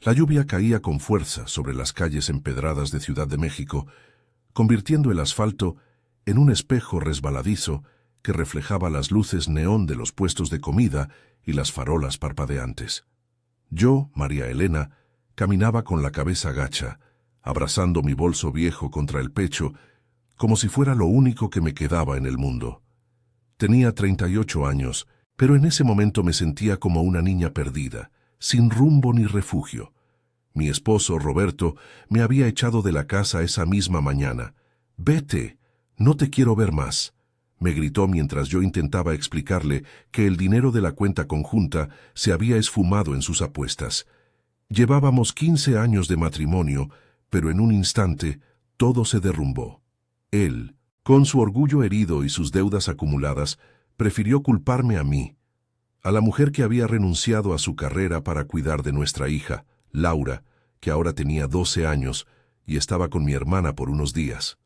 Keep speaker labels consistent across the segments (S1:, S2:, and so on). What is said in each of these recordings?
S1: La lluvia caía con fuerza sobre las calles empedradas de Ciudad de México, convirtiendo el asfalto en un espejo resbaladizo que reflejaba las luces neón de los puestos de comida y las farolas parpadeantes. Yo, María Elena, caminaba con la cabeza gacha, abrazando mi bolso viejo contra el pecho, como si fuera lo único que me quedaba en el mundo. Tenía 38 años, pero en ese momento me sentía como una niña perdida, sin rumbo ni refugio. Mi esposo, Roberto, me había echado de la casa esa misma mañana. «Vete, no te quiero ver más», me gritó mientras yo intentaba explicarle que el dinero de la cuenta conjunta se había esfumado en sus apuestas. Llevábamos 15 años de matrimonio, pero en un instante todo se derrumbó. Él, con su orgullo herido y sus deudas acumuladas, prefirió culparme a mí, a la mujer que había renunciado a su carrera para cuidar de nuestra hija, Laura, que ahora tenía 12 años y estaba con mi hermana por unos días.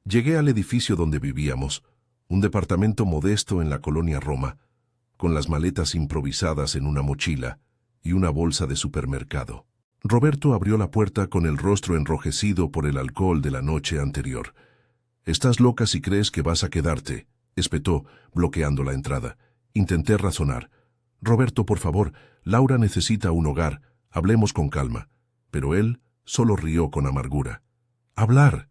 S1: Llegué al edificio donde vivíamos, un departamento modesto en la colonia Roma, con las maletas improvisadas en una mochila y una bolsa de supermercado. Roberto abrió la puerta con el rostro enrojecido por el alcohol de la noche anterior. «Estás loca si crees que vas a quedarte», espetó, bloqueando la entrada. Intenté razonar. «Roberto, por favor, Laura necesita un hogar, hablemos con calma». Pero él solo rió con amargura. «Hablar.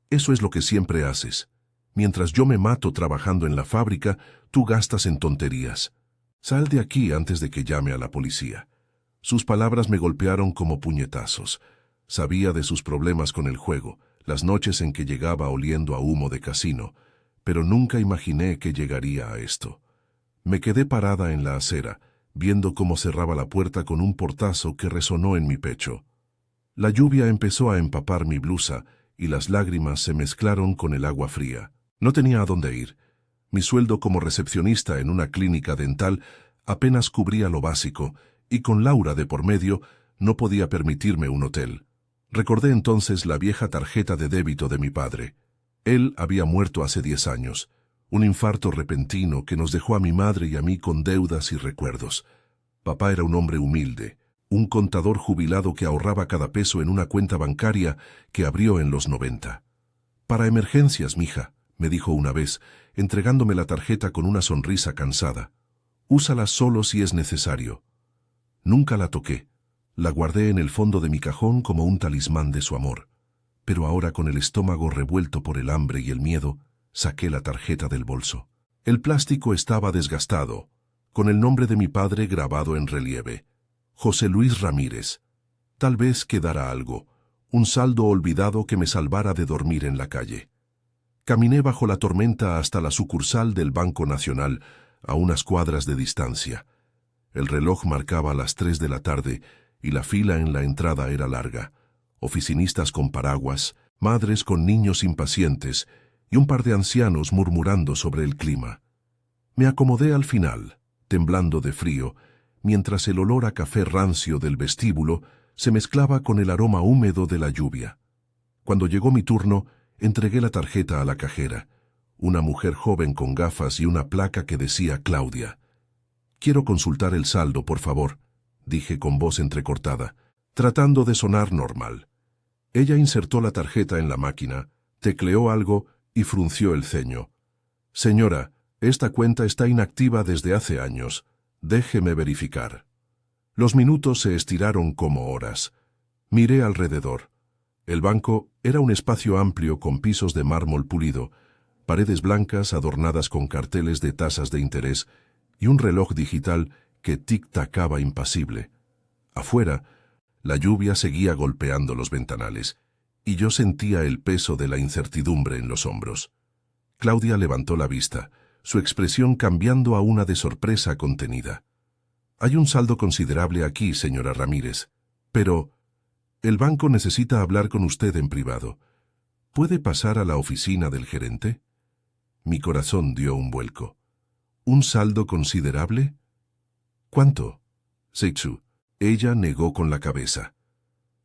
S1: Eso es lo que siempre haces. Mientras yo me mato trabajando en la fábrica, tú gastas en tonterías. Sal de aquí antes de que llame a la policía». Sus palabras me golpearon como puñetazos. Sabía de sus problemas con el juego, las noches en que llegaba oliendo a humo de casino, pero nunca imaginé que llegaría a esto. Me quedé parada en la acera, viendo cómo cerraba la puerta con un portazo que resonó en mi pecho. La lluvia empezó a empapar mi blusa y las lágrimas se mezclaron con el agua fría. No tenía a dónde ir. Mi sueldo como recepcionista en una clínica dental apenas cubría lo básico, y con Laura de por medio no podía permitirme un hotel. Recordé entonces la vieja tarjeta de débito de mi padre. Él había muerto hace 10 años, un infarto repentino que nos dejó a mi madre y a mí con deudas y recuerdos. Papá era un hombre humilde, un contador jubilado que ahorraba cada peso en una cuenta bancaria que abrió en los 90. «Para emergencias, mija», me dijo una vez, entregándome la tarjeta con una sonrisa cansada. «Úsala solo si es necesario». Nunca la toqué. La guardé en el fondo de mi cajón como un talismán de su amor. Pero ahora, con el estómago revuelto por el hambre y el miedo, saqué la tarjeta del bolso. El plástico estaba desgastado, con el nombre de mi padre grabado en relieve. José Luis Ramírez. Tal vez quedara algo, un saldo olvidado que me salvara de dormir en la calle. Caminé bajo la tormenta hasta la sucursal del Banco Nacional, a unas cuadras de distancia. El reloj marcaba las 3 de la tarde y la fila en la entrada era larga. Oficinistas con paraguas, madres con niños impacientes y un par de ancianos murmurando sobre el clima. Me acomodé al final, temblando de frío, mientras el olor a café rancio del vestíbulo se mezclaba con el aroma húmedo de la lluvia. Cuando llegó mi turno, entregué la tarjeta a la cajera, una mujer joven con gafas y una placa que decía Claudia. «Quiero consultar el saldo, por favor», dije con voz entrecortada, tratando de sonar normal. Ella insertó la tarjeta en la máquina, tecleó algo y frunció el ceño. «Señora, esta cuenta está inactiva desde hace años. Déjeme verificar». Los minutos se estiraron como horas. Miré alrededor. El banco era un espacio amplio con pisos de mármol pulido, paredes blancas adornadas con carteles de tasas de interés y un reloj digital que tic-tacaba impasible. Afuera, la lluvia seguía golpeando los ventanales, y yo sentía el peso de la incertidumbre en los hombros. Claudia levantó la vista, su expresión cambiando a una de sorpresa contenida. «Hay un saldo considerable aquí, señora Ramírez, pero el banco necesita hablar con usted en privado. ¿Puede pasar a la oficina del gerente?» Mi corazón dio un vuelco. ¿Un saldo considerable? ¿Cuánto? Seichu. Ella negó con la cabeza.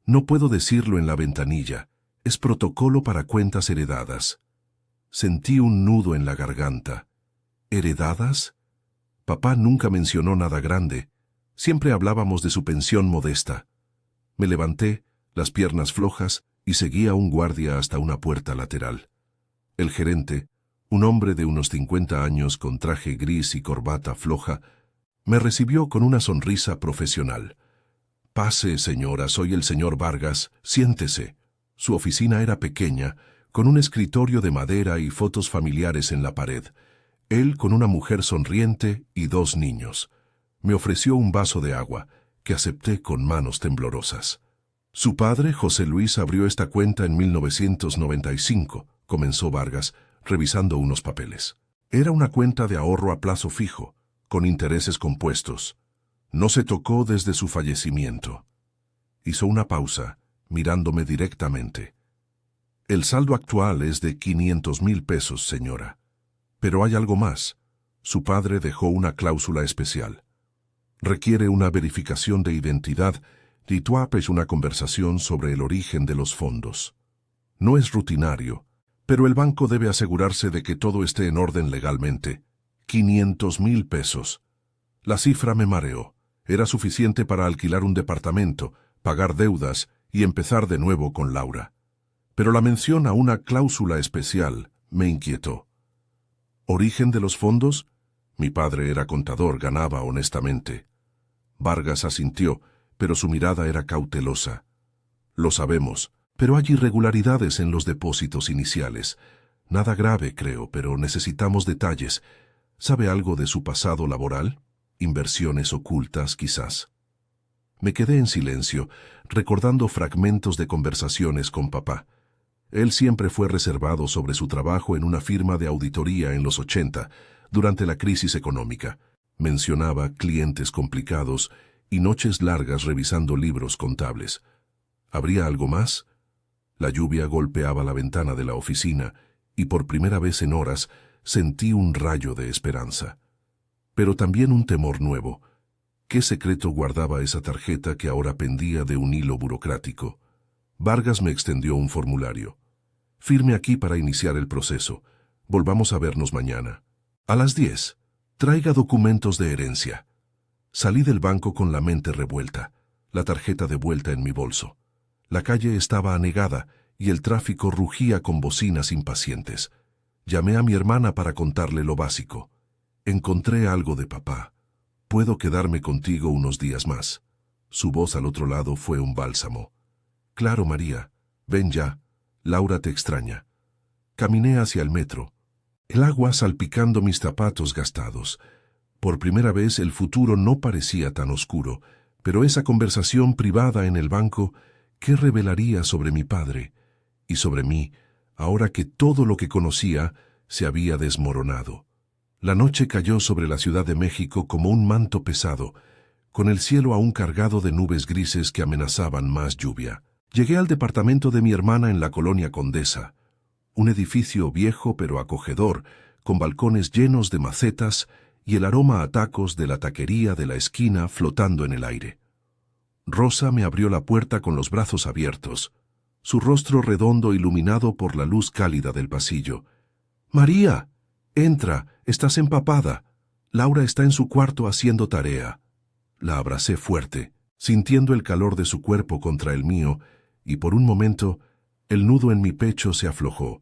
S1: «No puedo decirlo en la ventanilla. Es protocolo para cuentas heredadas». Sentí un nudo en la garganta. ¿Heredadas? Papá nunca mencionó nada grande. Siempre hablábamos de su pensión modesta. Me levanté, las piernas flojas, y seguí a un guardia hasta una puerta lateral. El gerente, un hombre de unos 50 años con traje gris y corbata floja, me recibió con una sonrisa profesional. «Pase, señora, soy el señor Vargas, siéntese». Su oficina era pequeña, con un escritorio de madera y fotos familiares en la pared. Él con una mujer sonriente y 2 niños. Me ofreció un vaso de agua, que acepté con manos temblorosas. Su padre, José Luis, abrió esta cuenta en 1995, comenzó Vargas, revisando unos papeles. Era una cuenta de ahorro a plazo fijo, con intereses compuestos. No se tocó desde su fallecimiento. Hizo una pausa, mirándome directamente. El saldo actual es de 500,000 pesos, señora. Pero hay algo más. Su padre dejó una cláusula especial. Requiere una verificación de identidad y es una conversación sobre el origen de los fondos. No es rutinario, pero el banco debe asegurarse de que todo esté en orden legalmente. 500,000 pesos. La cifra me mareó. Era suficiente para alquilar un departamento, pagar deudas y empezar de nuevo con Laura. Pero la mención a una cláusula especial me inquietó. ¿Origen de los fondos? Mi padre era contador, ganaba honestamente. Vargas asintió, pero su mirada era cautelosa. Lo sabemos, pero hay irregularidades en los depósitos iniciales. Nada grave, creo, pero necesitamos detalles. ¿Sabe algo de su pasado laboral? Inversiones ocultas, quizás. Me quedé en silencio, recordando fragmentos de conversaciones con papá. Él siempre fue reservado sobre su trabajo en una firma de auditoría en los 80, durante la crisis económica. Mencionaba clientes complicados y noches largas revisando libros contables. ¿Habría algo más? La lluvia golpeaba la ventana de la oficina y por primera vez en horas sentí un rayo de esperanza. Pero también un temor nuevo. ¿Qué secreto guardaba esa tarjeta que ahora pendía de un hilo burocrático? Vargas me extendió un formulario. Firme aquí para iniciar el proceso. Volvamos a vernos mañana. A las 10. Traiga documentos de herencia. Salí del banco con la mente revuelta, la tarjeta de vuelta en mi bolso. La calle estaba anegada y el tráfico rugía con bocinas impacientes. Llamé a mi hermana para contarle lo básico. Encontré algo de papá. Puedo quedarme contigo unos días más. Su voz al otro lado fue un bálsamo. Claro, María. Ven ya. Laura te extraña. Caminé hacia el metro. El agua salpicando mis zapatos gastados. Por primera vez el futuro no parecía tan oscuro, pero esa conversación privada en el banco, ¿qué revelaría sobre mi padre y sobre mí, ahora que todo lo que conocía se había desmoronado? La noche cayó sobre la Ciudad de México como un manto pesado, con el cielo aún cargado de nubes grises que amenazaban más lluvia. Llegué al departamento de mi hermana en la colonia Condesa, un edificio viejo pero acogedor, con balcones llenos de macetas y el aroma a tacos de la taquería de la esquina flotando en el aire. Rosa me abrió la puerta con los brazos abiertos, su rostro redondo iluminado por la luz cálida del pasillo. «María, entra, estás empapada. Laura está en su cuarto haciendo tarea». La abracé fuerte, sintiendo el calor de su cuerpo contra el mío, y por un momento el nudo en mi pecho se aflojó.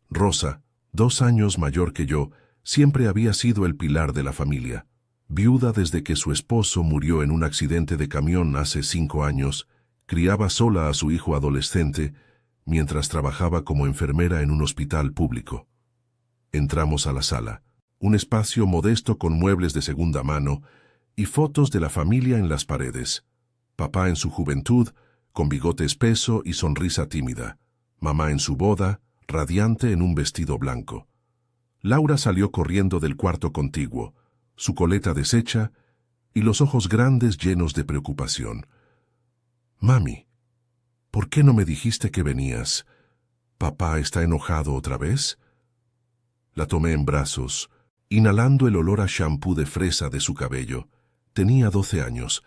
S1: Rosa, 2 años mayor que yo, siempre había sido el pilar de la familia. Viuda desde que su esposo murió en un accidente de camión hace 5 años, criaba sola a su hijo adolescente, mientras trabajaba como enfermera en un hospital público. Entramos a la sala, un espacio modesto con muebles de segunda mano y fotos de la familia en las paredes. Papá en su juventud, con bigote espeso y sonrisa tímida. Mamá en su boda, radiante en un vestido blanco. Laura salió corriendo del cuarto contiguo, su coleta deshecha y los ojos grandes llenos de preocupación. «Mami, ¿por qué no me dijiste que venías? ¿Papá está enojado otra vez?» La tomé en brazos, inhalando el olor a shampoo de fresa de su cabello. Tenía 12 años,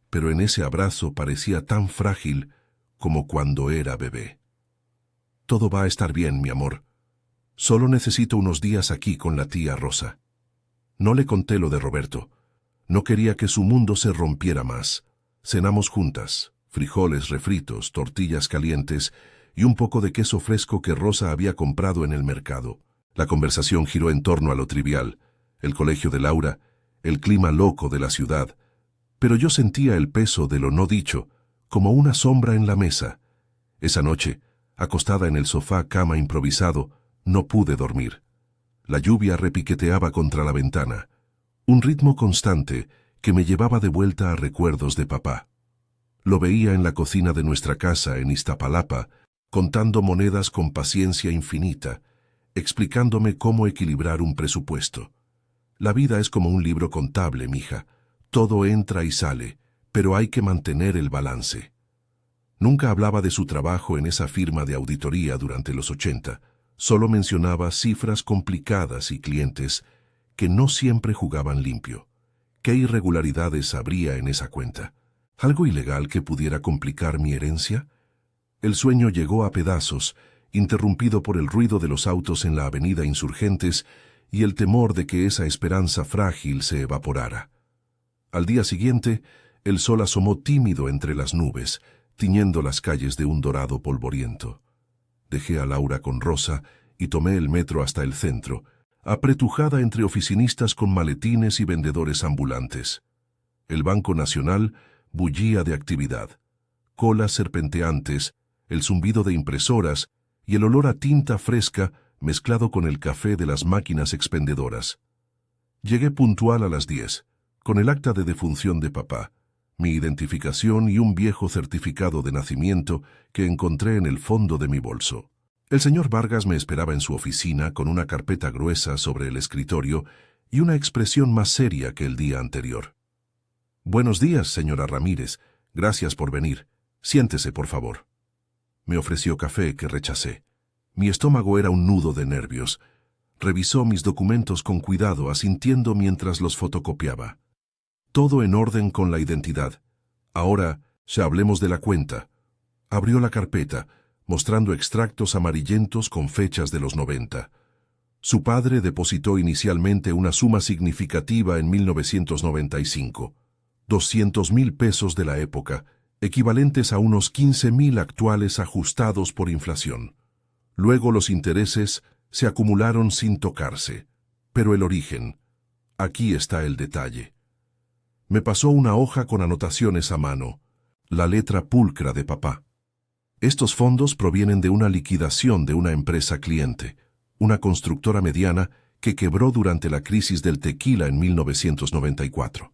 S1: pero en ese abrazo parecía tan frágil como cuando era bebé. «Todo va a estar bien, mi amor. Solo necesito unos días aquí con la tía Rosa». No le conté lo de Roberto. No quería que su mundo se rompiera más. Cenamos juntas, frijoles refritos, tortillas calientes y un poco de queso fresco que Rosa había comprado en el mercado. La conversación giró en torno a lo trivial, el colegio de Laura, el clima loco de la ciudad, pero yo sentía el peso de lo no dicho, como una sombra en la mesa. Esa noche, acostada en el sofá cama improvisado, no pude dormir. La lluvia repiqueteaba contra la ventana, un ritmo constante que me llevaba de vuelta a recuerdos de papá. Lo veía en la cocina de nuestra casa en Iztapalapa, contando monedas con paciencia infinita, explicándome cómo equilibrar un presupuesto. La vida es como un libro contable, mija. Todo entra y sale, pero hay que mantener el balance. Nunca hablaba de su trabajo en esa firma de auditoría durante los 80. Solo mencionaba cifras complicadas y clientes que no siempre jugaban limpio. ¿Qué irregularidades habría en esa cuenta? ¿Algo ilegal que pudiera complicar mi herencia? El sueño llegó a pedazos, interrumpido por el ruido de los autos en la avenida Insurgentes y el temor de que esa esperanza frágil se evaporara. Al día siguiente, el sol asomó tímido entre las nubes, tiñendo las calles de un dorado polvoriento. Dejé a Laura con Rosa y tomé el metro hasta el centro, apretujada entre oficinistas con maletines y vendedores ambulantes. El Banco Nacional bullía de actividad. Colas serpenteantes, el zumbido de impresoras y el olor a tinta fresca mezclado con el café de las máquinas expendedoras. Llegué puntual a las 10, con el acta de defunción de papá, mi identificación y un viejo certificado de nacimiento que encontré en el fondo de mi bolso. El señor Vargas me esperaba en su oficina con una carpeta gruesa sobre el escritorio y una expresión más seria que el día anterior. «Buenos días, señora Ramírez. Gracias por venir. Siéntese, por favor». Me ofreció café que rechacé. Mi estómago era un nudo de nervios. Revisó mis documentos con cuidado, asintiendo mientras los fotocopiaba. Todo en orden con la identidad. Ahora, ya hablemos de la cuenta. Abrió la carpeta, mostrando extractos amarillentos con fechas de los 90. Su padre depositó inicialmente una suma significativa en 1995. 200,000 pesos de la época, equivalentes a unos 15,000 actuales ajustados por inflación. Luego los intereses se acumularon sin tocarse. Pero el origen, aquí está el detalle. Me pasó una hoja con anotaciones a mano, la letra pulcra de papá. Estos fondos provienen de una liquidación de una empresa cliente, una constructora mediana que quebró durante la crisis del tequila en 1994.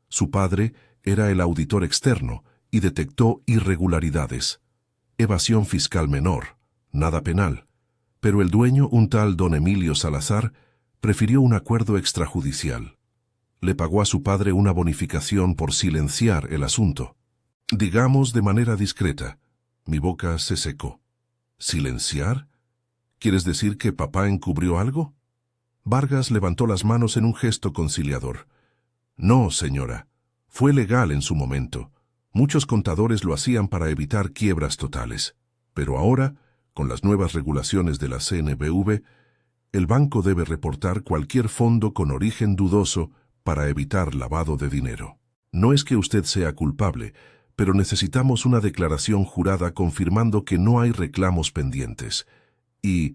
S1: Su padre era el auditor externo y detectó irregularidades. Evasión fiscal menor, nada penal. Pero el dueño, un tal don Emilio Salazar, prefirió un acuerdo extrajudicial. Le pagó a su padre una bonificación por silenciar el asunto. Digamos de manera discreta. Mi boca se secó. ¿Silenciar? ¿Quieres decir que papá encubrió algo? Vargas levantó las manos en un gesto conciliador. No, señora. Fue legal en su momento. Muchos contadores lo hacían para evitar quiebras totales. Pero ahora, con las nuevas regulaciones de la CNBV, el banco debe reportar cualquier fondo con origen dudoso para evitar lavado de dinero. No es que usted sea culpable, pero necesitamos una declaración jurada confirmando que no hay reclamos pendientes. Y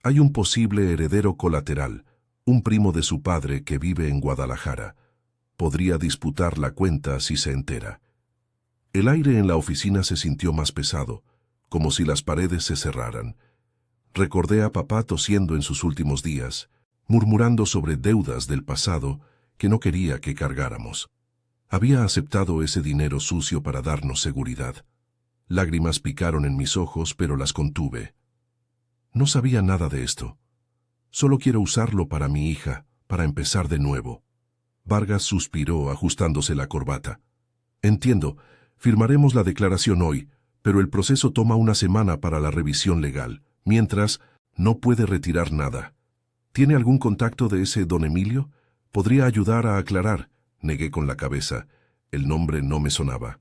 S1: hay un posible heredero colateral, un primo de su padre que vive en Guadalajara. Podría disputar la cuenta si se entera. El aire en la oficina se sintió más pesado, como si las paredes se cerraran. Recordé a papá tosiendo en sus últimos días, murmurando sobre deudas del pasado que no quería que cargáramos. Había aceptado ese dinero sucio para darnos seguridad. Lágrimas picaron en mis ojos, pero las contuve. No sabía nada de esto. Solo quiero usarlo para mi hija, para empezar de nuevo. Vargas suspiró, ajustándose la corbata. Entiendo, firmaremos la declaración hoy, pero el proceso toma una semana para la revisión legal. Mientras, no puede retirar nada. ¿Tiene algún contacto de ese don Emilio? Podría ayudar a aclarar. Negué con la cabeza. El nombre no me sonaba.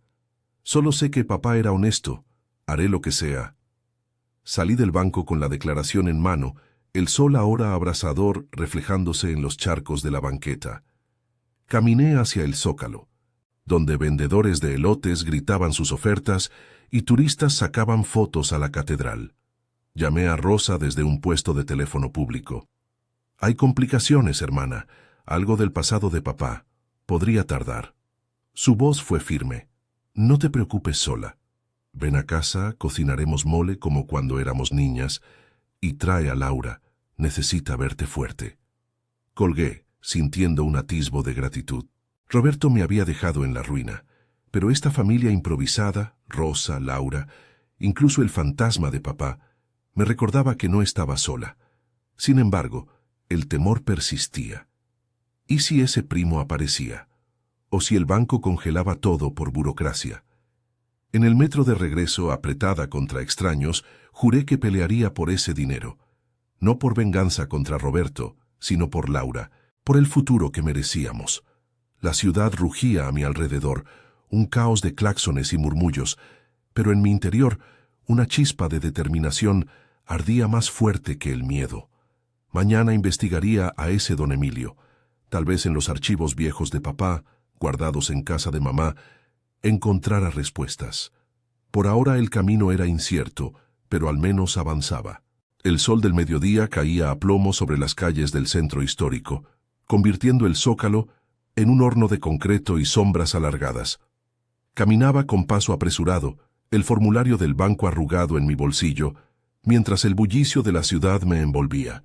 S1: Solo sé que papá era honesto. Haré lo que sea. Salí del banco con la declaración en mano, el sol ahora abrasador reflejándose en los charcos de la banqueta. Caminé hacia el Zócalo. donde vendedores de elotes gritaban sus ofertas y turistas sacaban fotos a la catedral. Llamé a Rosa desde un puesto de teléfono público. Hay complicaciones, hermana. Algo del pasado de papá. Podría tardar. Su voz fue firme. No te preocupes sola. Ven a casa, cocinaremos mole como cuando éramos niñas, y trae a Laura. Necesita verte fuerte. Colgué, sintiendo un atisbo de gratitud. Roberto me había dejado en la ruina, pero esta familia improvisada, Rosa, Laura, incluso el fantasma de papá, me recordaba que no estaba sola. Sin embargo, el temor persistía. ¿Y si ese primo aparecía? ¿O si el banco congelaba todo por burocracia? En el metro de regreso, apretada contra extraños, juré que pelearía por ese dinero. No por venganza contra Roberto, sino por Laura, por el futuro que merecíamos. La ciudad rugía a mi alrededor, un caos de claxones y murmullos, pero en mi interior, una chispa de determinación ardía más fuerte que el miedo. Mañana investigaría a ese don Emilio. Tal vez en los archivos viejos de papá, guardados en casa de mamá, encontrara respuestas. Por ahora el camino era incierto, pero al menos avanzaba. El sol del mediodía caía a plomo sobre las calles del centro histórico, convirtiendo el Zócalo en un horno de concreto y sombras alargadas. Caminaba con paso apresurado, el formulario del banco arrugado en mi bolsillo, mientras el bullicio de la ciudad me envolvía.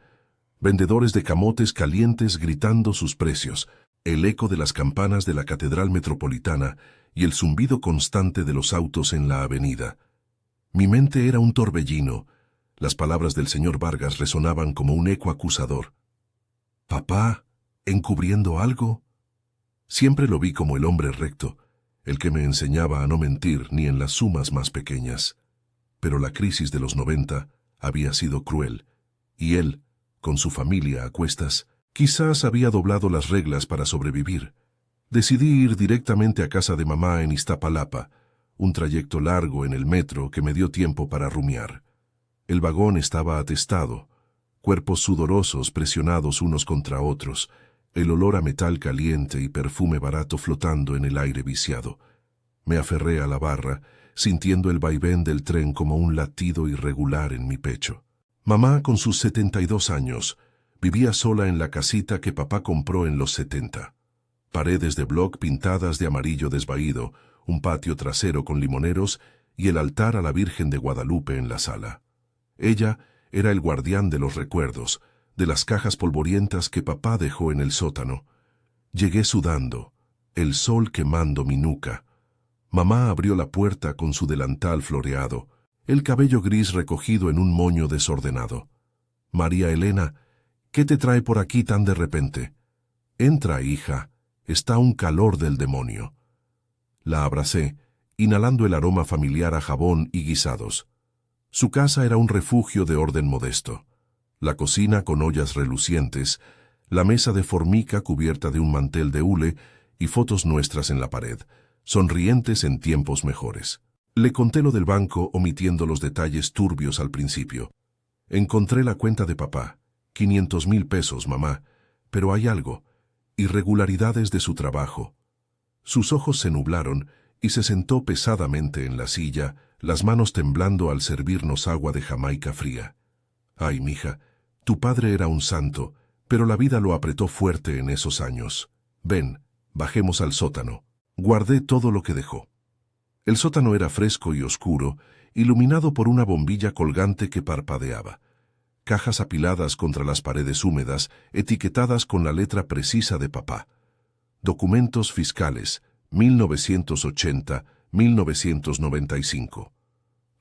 S1: Vendedores de camotes calientes gritando sus precios, el eco de las campanas de la Catedral Metropolitana y el zumbido constante de los autos en la avenida. Mi mente era un torbellino. Las palabras del señor Vargas resonaban como un eco acusador. ¿Papá, encubriendo algo? Siempre lo vi como el hombre recto, el que me enseñaba a no mentir ni en las sumas más pequeñas. Pero la crisis de los 90 había sido cruel, y él, con su familia a cuestas, quizás había doblado las reglas para sobrevivir. Decidí ir directamente a casa de mamá en Iztapalapa, un trayecto largo en el metro que me dio tiempo para rumiar. El vagón estaba atestado, cuerpos sudorosos presionados unos contra otros, el olor a metal caliente y perfume barato flotando en el aire viciado. Me aferré a la barra, sintiendo el vaivén del tren como un latido irregular en mi pecho. Mamá, con sus 72 años, vivía sola en la casita que papá compró en los 70. Paredes de bloc pintadas de amarillo desvaído, un patio trasero con limoneros y el altar a la Virgen de Guadalupe en la sala. Ella era el guardián de los recuerdos, de las cajas polvorientas que papá dejó en el sótano. Llegué sudando, el sol quemando mi nuca. Mamá abrió la puerta con su delantal floreado, el cabello gris recogido en un moño desordenado. «María Elena, ¿qué te trae por aquí tan de repente?» «Entra, hija, está un calor del demonio». La abracé, inhalando el aroma familiar a jabón y guisados. Su casa era un refugio de orden modesto. La cocina con ollas relucientes, la mesa de formica cubierta de un mantel de hule y fotos nuestras en la pared, sonrientes en tiempos mejores. Le conté lo del banco, omitiendo los detalles turbios al principio. Encontré la cuenta de papá, 500,000 pesos, mamá, pero hay algo, irregularidades de su trabajo. Sus ojos se nublaron y se sentó pesadamente en la silla, las manos temblando al servirnos agua de Jamaica fría. «Ay, mija, tu padre era un santo, pero la vida lo apretó fuerte en esos años. Ven, bajemos al sótano». Guardé todo lo que dejó. El sótano era fresco y oscuro, iluminado por una bombilla colgante que parpadeaba. Cajas apiladas contra las paredes húmedas, etiquetadas con la letra precisa de papá. Documentos fiscales, 1980, 1995.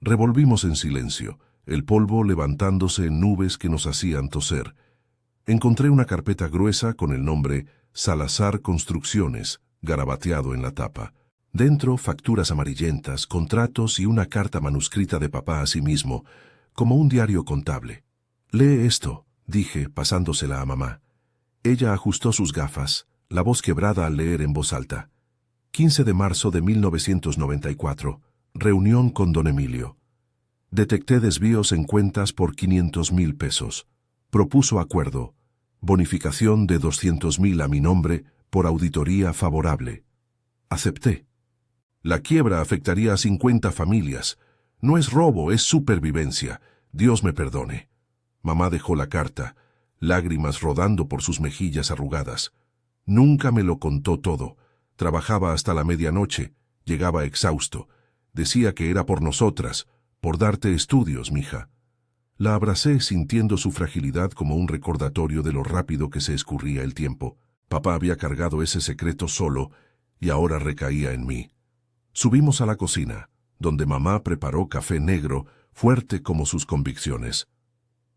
S1: Revolvimos en silencio, el polvo levantándose en nubes que nos hacían toser. Encontré una carpeta gruesa con el nombre Salazar Construcciones, garabateado en la tapa. Dentro, facturas amarillentas, contratos y una carta manuscrita de papá a sí mismo, como un diario contable. «Lee esto», dije, pasándosela a mamá. Ella ajustó sus gafas, la voz quebrada al leer en voz alta. 15 de marzo de 1994. Reunión con don Emilio. Detecté desvíos en cuentas por 500,000 pesos. Propuso acuerdo. Bonificación de 200,000 a mi nombre por auditoría favorable. Acepté. La quiebra afectaría a 50 familias. No es robo, es supervivencia. Dios me perdone. Mamá dejó la carta, lágrimas rodando por sus mejillas arrugadas. Nunca me lo contó todo. Trabajaba hasta la medianoche, llegaba exhausto. Decía que era por nosotras, por darte estudios, mija. La abracé sintiendo su fragilidad como un recordatorio de lo rápido que se escurría el tiempo. Papá había cargado ese secreto solo y ahora recaía en mí. Subimos a la cocina, donde mamá preparó café negro, fuerte como sus convicciones.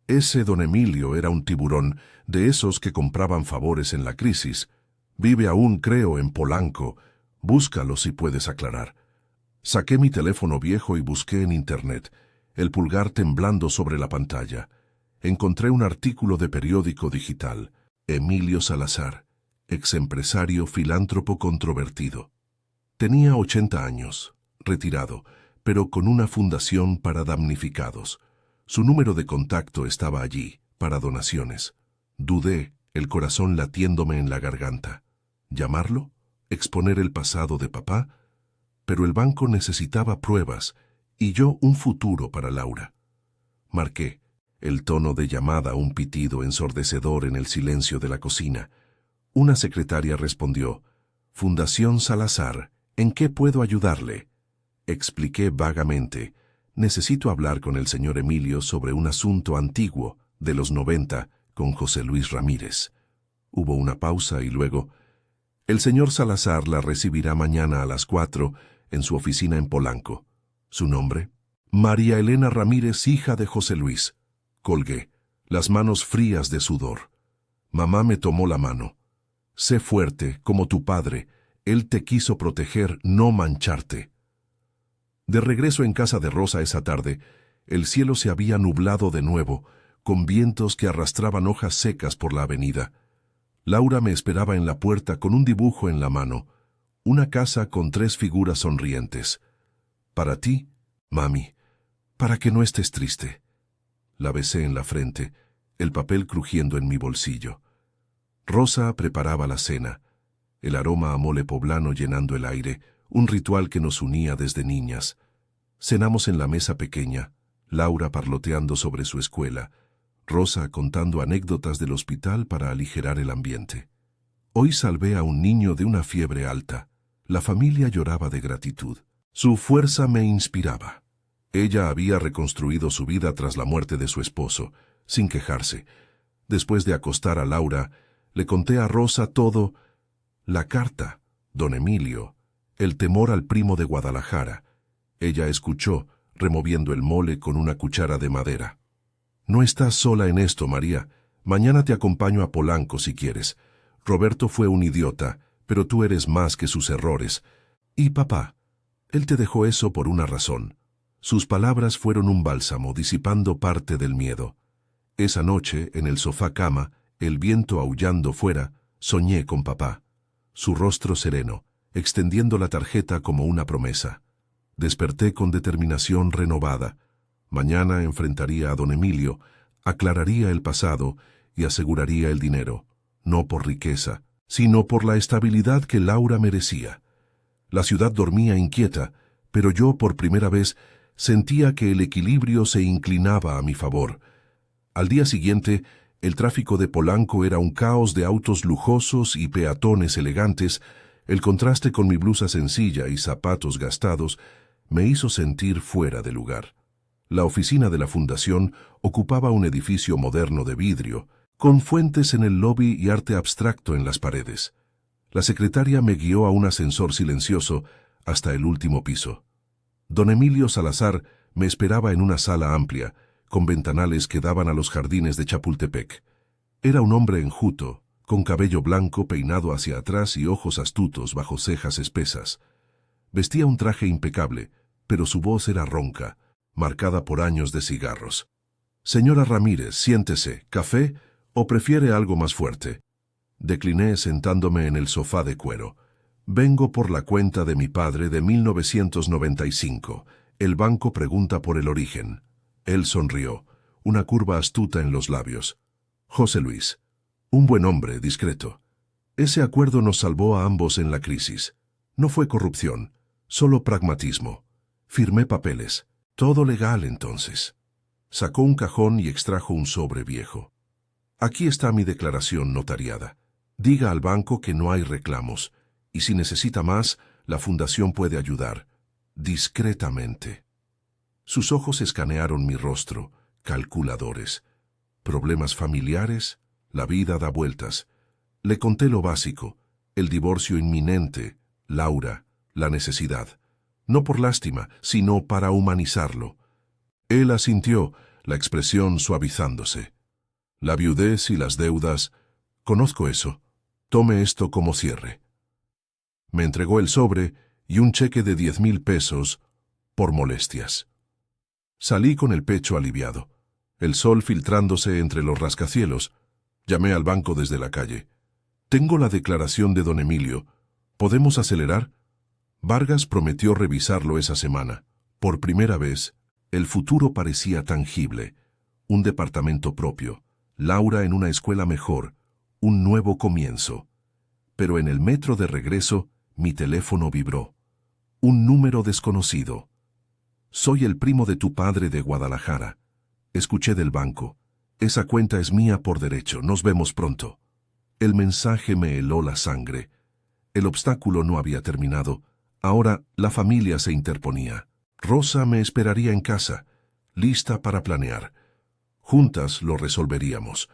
S1: Ese don Emilio era un tiburón, de esos que compraban favores en la crisis. Vive aún, creo, en Polanco. Búscalo si puedes aclarar. Saqué mi teléfono viejo y busqué en internet, el pulgar temblando sobre la pantalla. Encontré un artículo de periódico digital. Emilio Salazar, exempresario filántropo controvertido. Tenía 80 años, retirado, pero con una fundación para damnificados. Su número de contacto estaba allí, para donaciones. Dudé, el corazón latiéndome en la garganta. ¿Llamarlo? ¿Exponer el pasado de papá? Pero el banco necesitaba pruebas, y yo un futuro para Laura. Marqué, el tono de llamada un pitido ensordecedor en el silencio de la cocina. Una secretaria respondió, «Fundación Salazar, ¿en qué puedo ayudarle?» Expliqué vagamente, «Necesito hablar con el señor Emilio sobre un asunto antiguo, de los 90, con José Luis Ramírez». Hubo una pausa y luego, «El señor Salazar la recibirá mañana a las 4 en su oficina en Polanco». ¿Su nombre? María Elena Ramírez, hija de José Luis. Colgué, las manos frías de sudor. Mamá me tomó la mano. «Sé fuerte, como tu padre. Él te quiso proteger, no mancharte». De regreso en casa de Rosa esa tarde, el cielo se había nublado de nuevo, con vientos que arrastraban hojas secas por la avenida. Laura me esperaba en la puerta con un dibujo en la mano, una casa con 3 figuras sonrientes. «Para ti, mami, para que no estés triste». La besé en la frente, el papel crujiendo en mi bolsillo. Rosa preparaba la cena, el aroma a mole poblano llenando el aire, un ritual que nos unía desde niñas. Cenamos en la mesa pequeña, Laura parloteando sobre su escuela, Rosa contando anécdotas del hospital para aligerar el ambiente. Hoy salvé a un niño de una fiebre alta. La familia lloraba de gratitud. Su fuerza me inspiraba. Ella había reconstruido su vida tras la muerte de su esposo, sin quejarse. Después de acostar a Laura, le conté a Rosa todo: la carta, don Emilio, el temor al primo de Guadalajara. Ella escuchó, removiendo el mole con una cuchara de madera. «No estás sola en esto, María. Mañana te acompaño a Polanco si quieres. Roberto fue un idiota, pero tú eres más que sus errores. Y papá, él te dejó eso por una razón». Sus palabras fueron un bálsamo, disipando parte del miedo. Esa noche, en el sofá cama, el viento aullando fuera, soñé con papá. Su rostro sereno, extendiendo la tarjeta como una promesa. Desperté con determinación renovada. Mañana enfrentaría a don Emilio, aclararía el pasado y aseguraría el dinero, no por riqueza, sino por la estabilidad que Laura merecía. La ciudad dormía inquieta, pero yo por primera vez sentía que el equilibrio se inclinaba a mi favor. Al día siguiente, el tráfico de Polanco era un caos de autos lujosos y peatones elegantes. El contraste con mi blusa sencilla y zapatos gastados me hizo sentir fuera de lugar. La oficina de la fundación ocupaba un edificio moderno de vidrio, con fuentes en el lobby y arte abstracto en las paredes. La secretaria me guió a un ascensor silencioso hasta el último piso. Don Emilio Salazar me esperaba en una sala amplia, con ventanales que daban a los jardines de Chapultepec. Era un hombre enjuto, con cabello blanco peinado hacia atrás y ojos astutos bajo cejas espesas. Vestía un traje impecable, pero su voz era ronca, marcada por años de cigarros. «Señora Ramírez, siéntese. ¿Café o prefiere algo más fuerte?» Decliné sentándome en el sofá de cuero. «Vengo por la cuenta de mi padre de 1995. El banco pregunta por el origen». Él sonrió, una curva astuta en los labios. «José Luis. Un buen hombre, discreto. Ese acuerdo nos salvó a ambos en la crisis. No fue corrupción, solo pragmatismo. Firmé papeles. Todo legal entonces. Sacó un cajón y extrajo un sobre viejo. Aquí está mi declaración notariada. Diga al banco que no hay reclamos, y si necesita más, la fundación puede ayudar. Discretamente. Sus ojos escanearon mi rostro, calculadores. Problemas familiares, la vida da vueltas. Le conté lo básico, el divorcio inminente, Laura, la necesidad. No por lástima, sino para humanizarlo. Él asintió, la expresión suavizándose. La viudez y las deudas, conozco eso. Tome esto como cierre. Me entregó el sobre y un cheque de 10,000 pesos por molestias. Salí con el pecho aliviado, el sol filtrándose entre los rascacielos. Llamé al banco desde la calle. Tengo la declaración de don Emilio. ¿Podemos acelerar? Vargas prometió revisarlo esa semana. Por primera vez, el futuro parecía tangible. Un departamento propio, Laura en una escuela mejor, un nuevo comienzo. Pero en el metro de regreso, mi teléfono vibró. Un número desconocido. Soy el primo de tu padre de Guadalajara. Escuché del banco. Esa cuenta es mía por derecho, nos vemos pronto. El mensaje me heló la sangre. El obstáculo no había terminado. Ahora la familia se interponía. Rosa me esperaría en casa, lista para planear. Juntas lo resolveríamos.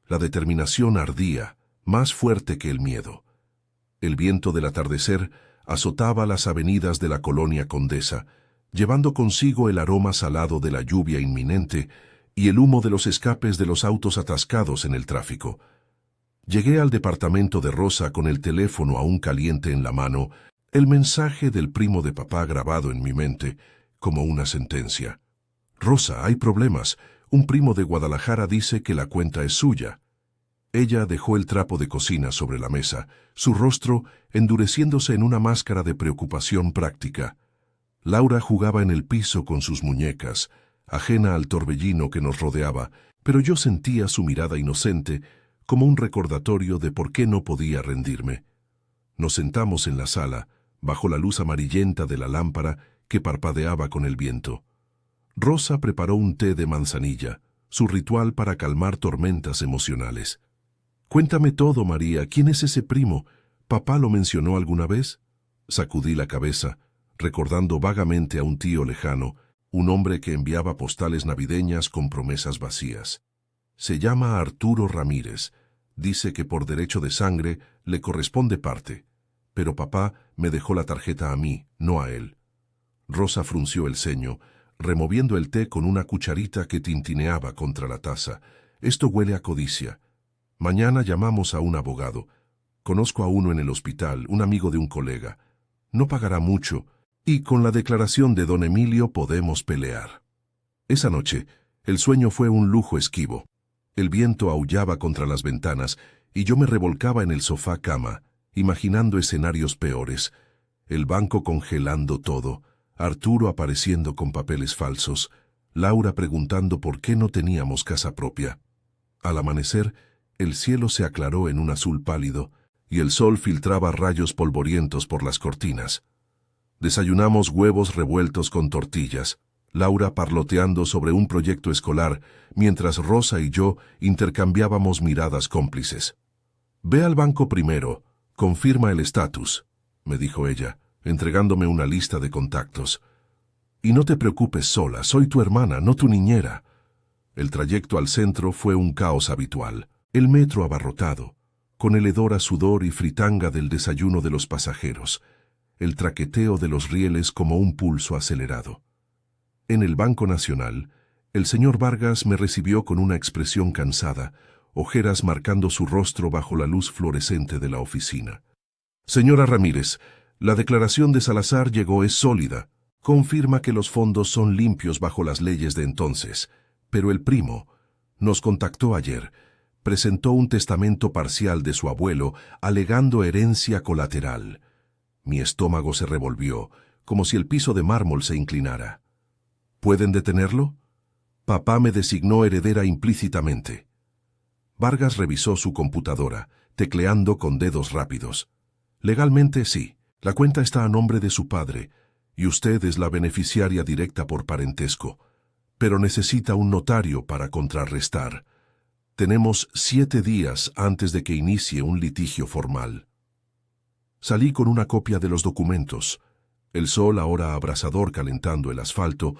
S1: La determinación ardía, más fuerte que el miedo. El viento del atardecer azotaba las avenidas de la colonia Condesa, llevando consigo el aroma salado de la lluvia inminente y el humo de los escapes de los autos atascados en el tráfico. Llegué al departamento de Rosa con el teléfono aún caliente en la mano, el mensaje del primo de papá grabado en mi mente como una sentencia. Rosa, hay problemas. Un primo de Guadalajara dice que la cuenta es suya. Ella dejó el trapo de cocina sobre la mesa, su rostro endureciéndose en una máscara de preocupación práctica. Laura jugaba en el piso con sus muñecas, ajena al torbellino que nos rodeaba, pero yo sentía su mirada inocente como un recordatorio de por qué no podía rendirme. Nos sentamos en la sala, bajo la luz amarillenta de la lámpara que parpadeaba con el viento. Rosa preparó un té de manzanilla, su ritual para calmar tormentas emocionales. «Cuéntame todo, María. ¿Quién es ese primo? ¿Papá lo mencionó alguna vez?» Sacudí la cabeza, recordando vagamente a un tío lejano, un hombre que enviaba postales navideñas con promesas vacías. Se llama Arturo Ramírez. Dice que por derecho de sangre le corresponde parte. Pero papá me dejó la tarjeta a mí, no a él. Rosa frunció el ceño, removiendo el té con una cucharita que tintineaba contra la taza. Esto huele a codicia. Mañana llamamos a un abogado. Conozco a uno en el hospital, un amigo de un colega. No pagará mucho, y con la declaración de don Emilio podemos pelear. Esa noche, el sueño fue un lujo esquivo. El viento aullaba contra las ventanas, y yo me revolcaba en el sofá cama, imaginando escenarios peores. El banco congelando todo, Arturo apareciendo con papeles falsos, Laura preguntando por qué no teníamos casa propia. Al amanecer, el cielo se aclaró en un azul pálido, y el sol filtraba rayos polvorientos por las cortinas. Desayunamos huevos revueltos con tortillas, Laura parloteando sobre un proyecto escolar, mientras Rosa y yo intercambiábamos miradas cómplices. «Ve al banco primero, confirma el estatus», me dijo ella, entregándome una lista de contactos. «Y no te preocupes sola, soy tu hermana, no tu niñera». El trayecto al centro fue un caos habitual. El metro abarrotado, con el hedor a sudor y fritanga del desayuno de los pasajeros, el traqueteo de los rieles como un pulso acelerado. En el Banco Nacional, el señor Vargas me recibió con una expresión cansada, ojeras marcando su rostro bajo la luz fluorescente de la oficina. «Señora Ramírez, la declaración de Salazar llegó, es sólida. Confirma que los fondos son limpios bajo las leyes de entonces. Pero el primo nos contactó ayer. Presentó un testamento parcial de su abuelo, alegando herencia colateral». Mi estómago se revolvió, como si el piso de mármol se inclinara. «¿Pueden detenerlo? Papá me designó heredera implícitamente». Vargas revisó su computadora, tecleando con dedos rápidos. «Legalmente sí. La cuenta está a nombre de su padre, y usted es la beneficiaria directa por parentesco, pero necesita un notario para contrarrestar. Tenemos 7 días antes de que inicie un litigio formal. Salí con una copia de los documentos, el sol ahora abrasador calentando el asfalto,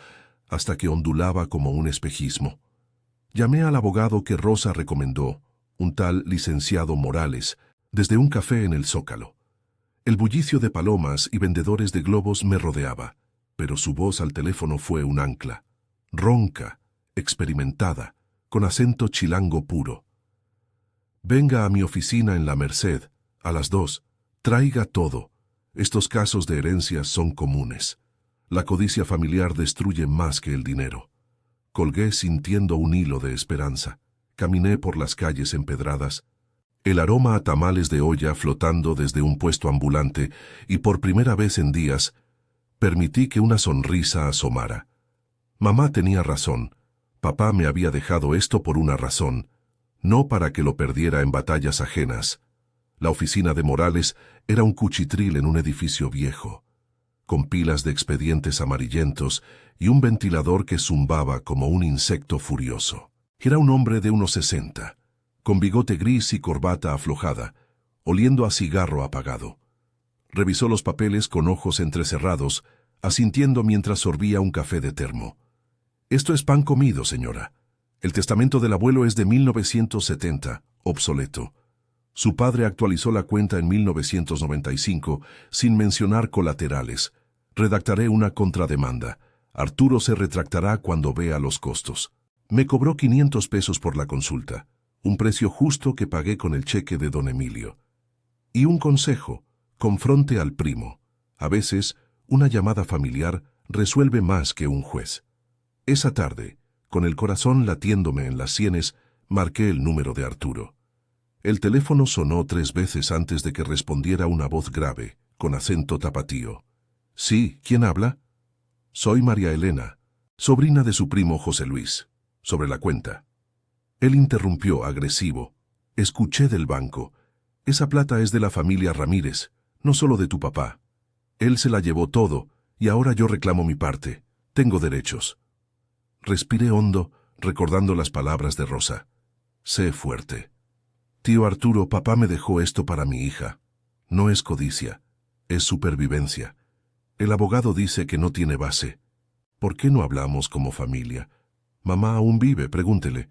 S1: hasta que ondulaba como un espejismo. Llamé al abogado que Rosa recomendó, un tal licenciado Morales, desde un café en el Zócalo. El bullicio de palomas y vendedores de globos me rodeaba, pero su voz al teléfono fue un ancla, ronca, experimentada, con acento chilango puro. Venga a mi oficina en La Merced, a las 2, traiga todo. Estos casos de herencias son comunes. La codicia familiar destruye más que el dinero. Colgué sintiendo un hilo de esperanza. Caminé por las calles empedradas, el aroma a tamales de olla flotando desde un puesto ambulante, y por primera vez en días, permití que una sonrisa asomara. Mamá tenía razón. Papá me había dejado esto por una razón, no para que lo perdiera en batallas ajenas. La oficina de Morales era un cuchitril en un edificio viejo, con pilas de expedientes amarillentos y un ventilador que zumbaba como un insecto furioso. Era un hombre de unos 60, con bigote gris y corbata aflojada, oliendo a cigarro apagado. Revisó los papeles con ojos entrecerrados, asintiendo mientras sorbía un café de termo. «Esto es pan comido, señora. El testamento del abuelo es de 1970, obsoleto. Su padre actualizó la cuenta en 1995, sin mencionar colaterales. Redactaré una contrademanda. Arturo se retractará cuando vea los costos». Me cobró 500 pesos por la consulta, un precio justo que pagué con el cheque de don Emilio. Y un consejo: confronte al primo. A veces, una llamada familiar resuelve más que un juez. Esa tarde, con el corazón latiéndome en las sienes, marqué el número de Arturo. El teléfono sonó 3 veces antes de que respondiera una voz grave, con acento tapatío. «Sí, ¿quién habla?» «Soy María Elena, sobrina de su primo José Luis. Sobre la cuenta». Él interrumpió, agresivo. «Escuché del banco. Esa plata es de la familia Ramírez, no solo de tu papá. Él se la llevó todo, y ahora yo reclamo mi parte. Tengo derechos». Respiré hondo, recordando las palabras de Rosa. «Sé fuerte. Tío Arturo, papá me dejó esto para mi hija. No es codicia, es supervivencia. El abogado dice que no tiene base. ¿Por qué no hablamos como familia? Mamá aún vive, pregúntele».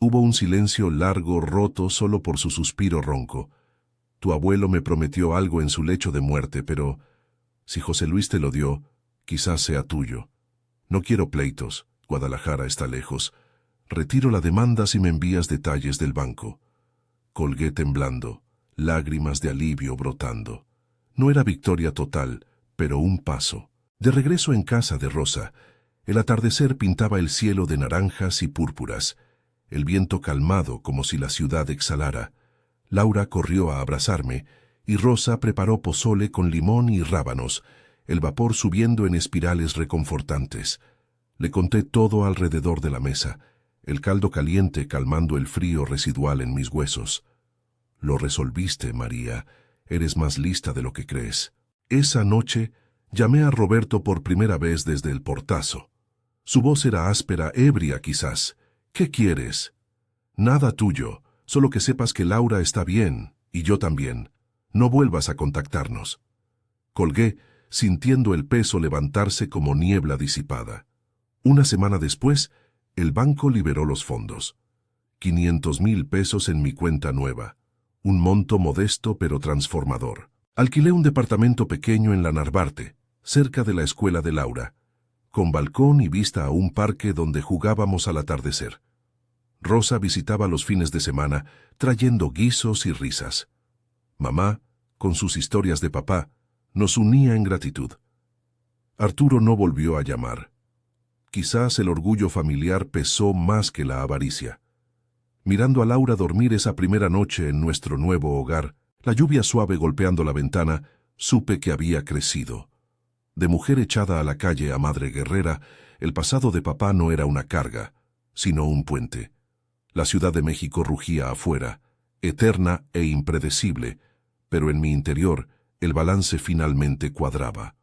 S1: Hubo un silencio largo, roto solo por su suspiro ronco. «Tu abuelo me prometió algo en su lecho de muerte, pero si José Luis te lo dio, quizás sea tuyo. No quiero pleitos, Guadalajara está lejos. Retiro la demanda si me envías detalles del banco». Colgué temblando, lágrimas de alivio brotando. No era victoria total, pero un paso. De regreso en casa de Rosa, el atardecer pintaba el cielo de naranjas y púrpuras, el viento calmado como si la ciudad exhalara. Laura corrió a abrazarme, y Rosa preparó pozole con limón y rábanos, el vapor subiendo en espirales reconfortantes. Le conté todo alrededor de la mesa, el caldo caliente calmando el frío residual en mis huesos. «Lo resolviste, María. Eres más lista de lo que crees». Esa noche llamé a Roberto por primera vez desde el portazo. Su voz era áspera, ebria quizás. «¿Qué quieres?» «Nada tuyo, solo que sepas que Laura está bien, y yo también. No vuelvas a contactarnos». Colgué, sintiendo el peso levantarse como niebla disipada. Una semana después, el banco liberó los fondos. 500,000 pesos en mi cuenta nueva. Un monto modesto pero transformador. Alquilé un departamento pequeño en la Narvarte, cerca de la escuela de Laura, con balcón y vista a un parque donde jugábamos al atardecer. Rosa visitaba los fines de semana, trayendo guisos y risas. Mamá, con sus historias de papá, nos unía en gratitud. Arturo no volvió a llamar. Quizás el orgullo familiar pesó más que la avaricia. Mirando a Laura dormir esa primera noche en nuestro nuevo hogar, la lluvia suave golpeando la ventana, supe que había crecido. De mujer echada a la calle a madre guerrera, el pasado de papá no era una carga, sino un puente. La Ciudad de México rugía afuera, eterna e impredecible, pero en mi interior el balance finalmente cuadraba.